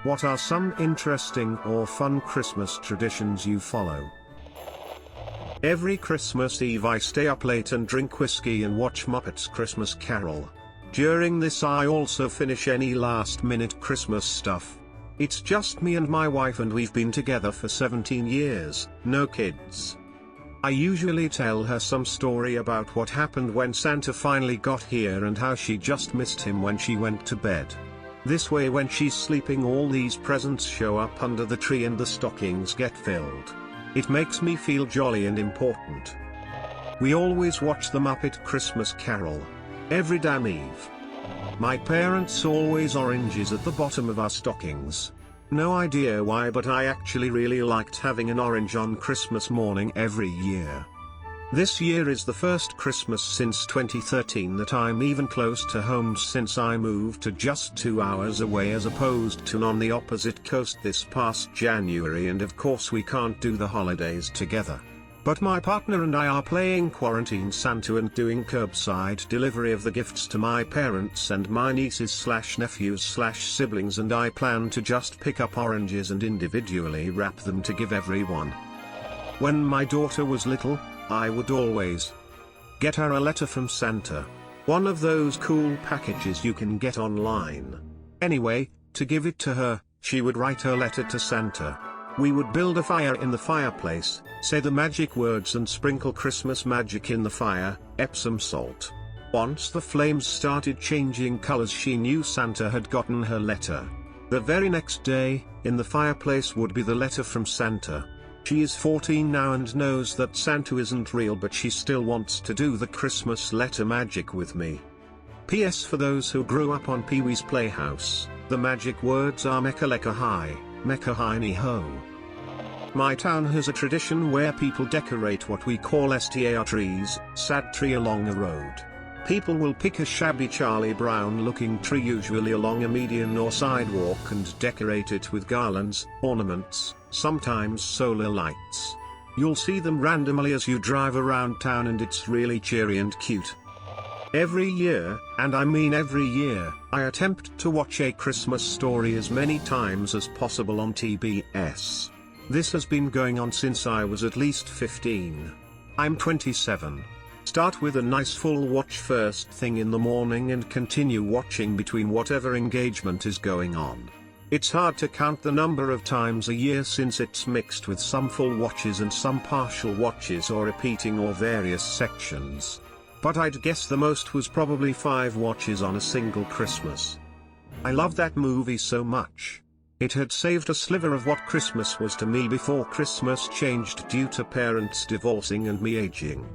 What are some interesting or fun Christmas traditions you follow? Every Christmas Eve I stay up late and drink whiskey and watch Muppets Christmas Carol. During this I also finish any last-minute Christmas stuff. It's just me and my wife and we've been together for 17 years, no kids. I usually tell her some story about what happened when Santa finally got here and how she just missed him when she went to bed. This way when she's sleeping all these presents show up under the tree and the stockings get filled. It makes me feel jolly and important. We always watch the Muppet Christmas Carol. Every damn Eve. My parents always oranges at the bottom of our stockings. No idea why, but I actually really liked having an orange on Christmas morning every year. This year is the first Christmas since 2013 that I'm even close to home since I moved to just 2 hours away as opposed to on the opposite coast this past January, and of course we can't do the holidays together. But my partner and I are playing quarantine Santa and doing curbside delivery of the gifts to my parents and my nieces/nephews/siblings, and I plan to just pick up oranges and individually wrap them to give everyone. When my daughter was little, I would always get her a letter from Santa. One of those cool packages you can get online. Anyway, to give it to her, she would write her letter to Santa. We would build a fire in the fireplace, say the magic words and sprinkle Christmas magic in the fire, Epsom salt. Once the flames started changing colors, she knew Santa had gotten her letter. The very next day, in the fireplace would be the letter from Santa. She is 14 now and knows that Santa isn't real, but she still wants to do the Christmas letter magic with me. P.S. For those who grew up on Pee-wee's Playhouse, the magic words are Mecca Lecca Hi, Mecca Hiney Ho. My town has a tradition where people decorate what we call STAR trees, sad tree along a road. People will pick a shabby Charlie Brown looking tree, usually along a median or sidewalk, and decorate it with garlands, ornaments, sometimes solar lights. You'll see them randomly as you drive around town and it's really cheery and cute. Every year, and I mean every year, I attempt to watch A Christmas Story as many times as possible on TBS. This has been going on since I was at least 15. I'm 27. Start with a nice full watch first thing in the morning and continue watching between whatever engagement is going on. It's hard to count the number of times a year since it's mixed with some full watches and some partial watches or repeating or various sections. But I'd guess the most was probably 5 watches on a single Christmas. I love that movie so much. It had saved a sliver of what Christmas was to me before Christmas changed due to parents divorcing and me aging.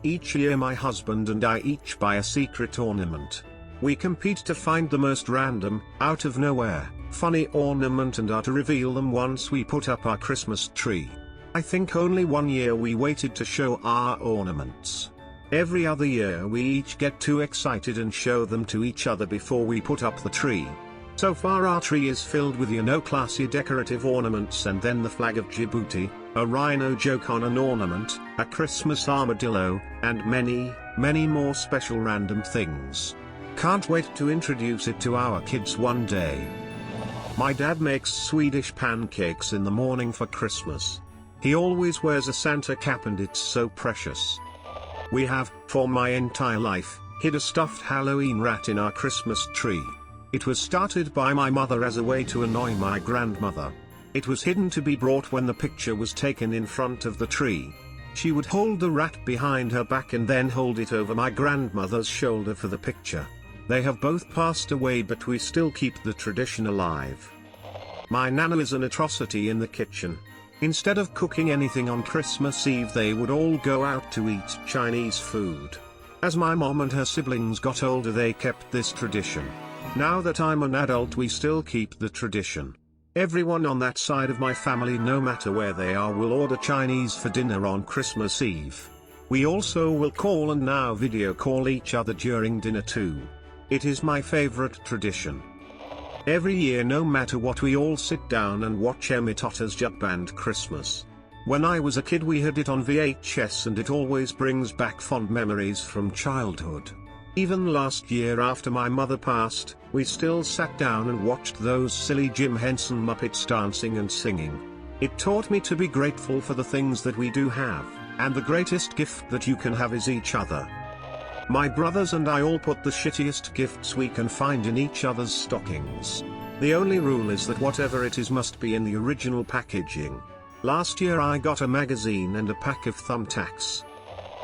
Each year my husband and I each buy a secret ornament. We compete to find the most random, out of nowhere, funny ornament and are to reveal them once we put up our Christmas tree. I think only one year we waited to show our ornaments. Every other year we each get too excited and show them to each other before we put up the tree. So far our tree is filled with classy decorative ornaments, and then the flag of Djibouti, a rhino joke on an ornament, a Christmas armadillo, and many, many more special random things. Can't wait to introduce it to our kids one day. My dad makes Swedish pancakes in the morning for Christmas. He always wears a Santa cap and it's so precious. We have, for my entire life, hid a stuffed Halloween rat in our Christmas tree. It was started by my mother as a way to annoy my grandmother. It was hidden to be brought when the picture was taken in front of the tree. She would hold the rat behind her back and then hold it over my grandmother's shoulder for the picture. They have both passed away, but we still keep the tradition alive. My nana is an atrocity in the kitchen. Instead of cooking anything on Christmas Eve, they would all go out to eat Chinese food. As my mom and her siblings got older, they kept this tradition. Now that I'm an adult, we still keep the tradition. Everyone on that side of my family, no matter where they are, will order Chinese for dinner on Christmas Eve. We also will call and now video call each other during dinner too. It is my favorite tradition. Every year, no matter what, we all sit down and watch Emmett Otter's Jug Band Christmas. When I was a kid we had it on VHS and it always brings back fond memories from childhood. Even last year after my mother passed, we still sat down and watched those silly Jim Henson Muppets dancing and singing. It taught me to be grateful for the things that we do have, and the greatest gift that you can have is each other. My brothers and I all put the shittiest gifts we can find in each other's stockings. The only rule is that whatever it is must be in the original packaging. Last year I got a magazine and a pack of thumbtacks.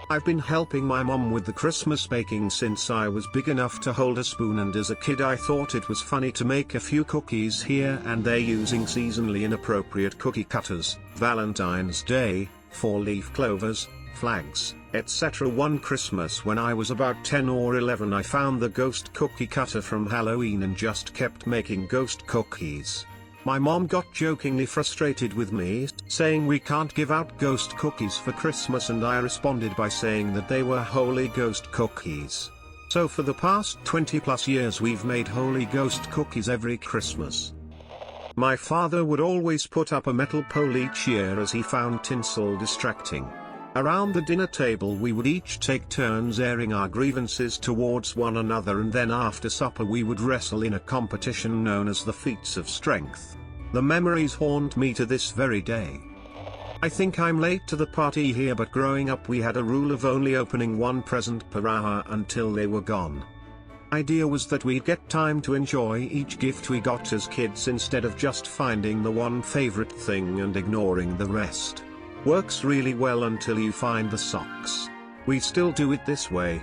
I've been helping my mom with the Christmas baking since I was big enough to hold a spoon, and as a kid I thought it was funny to make a few cookies here and there using seasonally inappropriate cookie cutters, Valentine's Day, 4-leaf clovers, flags, etc. One Christmas when I was about 10 or 11 I found the ghost cookie cutter from Halloween and just kept making ghost cookies. My mom got jokingly frustrated with me, saying we can't give out ghost cookies for Christmas, and I responded by saying that they were Holy Ghost cookies. So for the past 20+ years we've made Holy Ghost cookies every Christmas. My father would always put up a metal pole each year as he found tinsel distracting. Around the dinner table we would each take turns airing our grievances towards one another, and then after supper we would wrestle in a competition known as the Feats of Strength. The memories haunt me to this very day. I think I'm late to the party here, but growing up we had a rule of only opening one present per hour until they were gone. Idea was that we'd get time to enjoy each gift we got as kids instead of just finding the one favorite thing and ignoring the rest. Works really well until you find the socks. We still do it this way.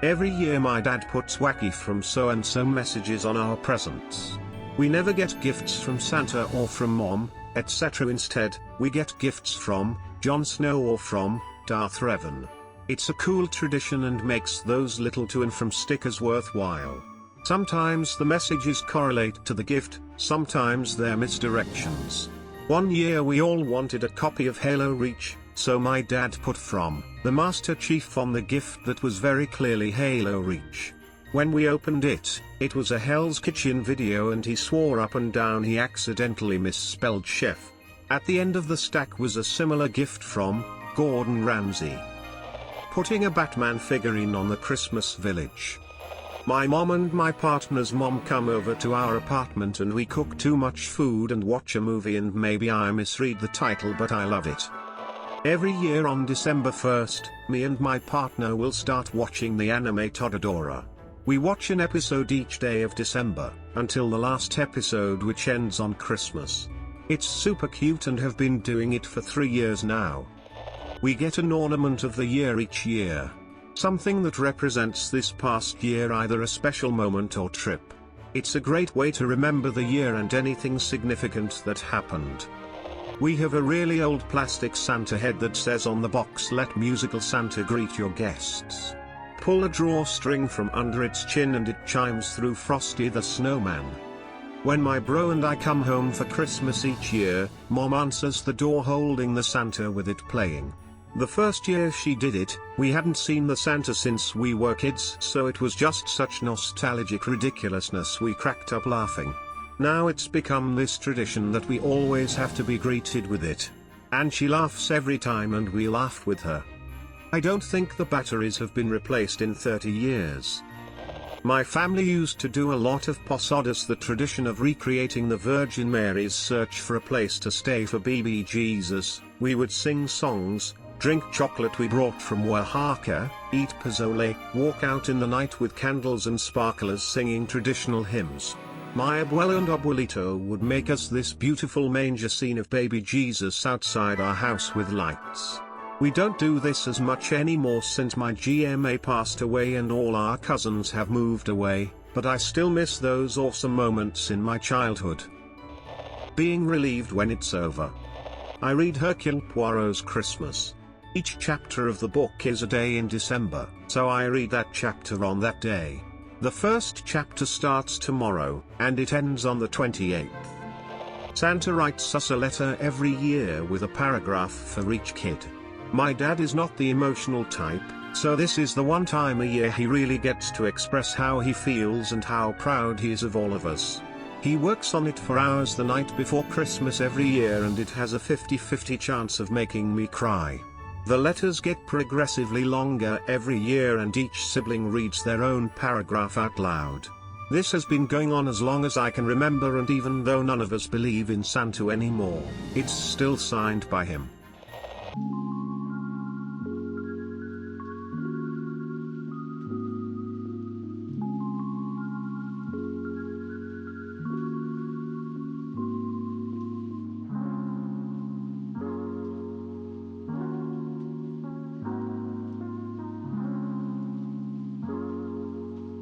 Every year my dad puts wacky from so-and-so messages on our presents. We never get gifts from Santa or from Mom, etc. Instead, we get gifts from Jon Snow or from Darth Revan. It's a cool tradition and makes those little to and from stickers worthwhile. Sometimes the messages correlate to the gift, sometimes they're misdirections. One year we all wanted a copy of Halo Reach, so my dad put from the Master Chief on the gift that was very clearly Halo Reach. When we opened it, it was a Hell's Kitchen video and he swore up and down he accidentally misspelled chef. At the end of the stack was a similar gift from Gordon Ramsay. Putting a Batman figurine on the Christmas Village. My mom and my partner's mom come over to our apartment and we cook too much food and watch a movie, and maybe I misread the title but I love it. Every year on December 1st, me and my partner will start watching the anime Todora. We watch an episode each day of December, until the last episode, which ends on Christmas. It's super cute and have been doing it for 3 years now. We get an ornament of the year each year. Something that represents this past year, either a special moment or trip. It's a great way to remember the year and anything significant that happened. We have a really old plastic Santa head that says on the box, "Let musical Santa greet your guests." Pull a drawstring from under its chin and it chimes through Frosty the Snowman. When my bro and I come home for Christmas each year, Mom answers the door holding the Santa with it playing. The first year she did it, we hadn't seen the Santa since we were kids, so it was just such nostalgic ridiculousness we cracked up laughing. Now it's become this tradition that we always have to be greeted with it. And she laughs every time and we laugh with her. I don't think the batteries have been replaced in 30 years. My family used to do a lot of posadas, the tradition of recreating the Virgin Mary's search for a place to stay for baby Jesus. We would sing songs, drink chocolate we brought from Oaxaca, eat pozole, walk out in the night with candles and sparklers singing traditional hymns. My abuelo and abuelito would make us this beautiful manger scene of baby Jesus outside our house with lights. We don't do this as much anymore since my GMA passed away and all our cousins have moved away, but I still miss those awesome moments in my childhood. Being relieved when it's over. I read Hercule Poirot's Christmas. Each chapter of the book is a day in December, so I read that chapter on that day. The first chapter starts tomorrow, and it ends on the 28th. Santa writes us a letter every year with a paragraph for each kid. My dad is not the emotional type, so this is the one time a year he really gets to express how he feels and how proud he is of all of us. He works on it for hours the night before Christmas every year and it has a 50-50 chance of making me cry. The letters get progressively longer every year and each sibling reads their own paragraph out loud. This has been going on as long as I can remember, and even though none of us believe in Santa anymore, it's still signed by him.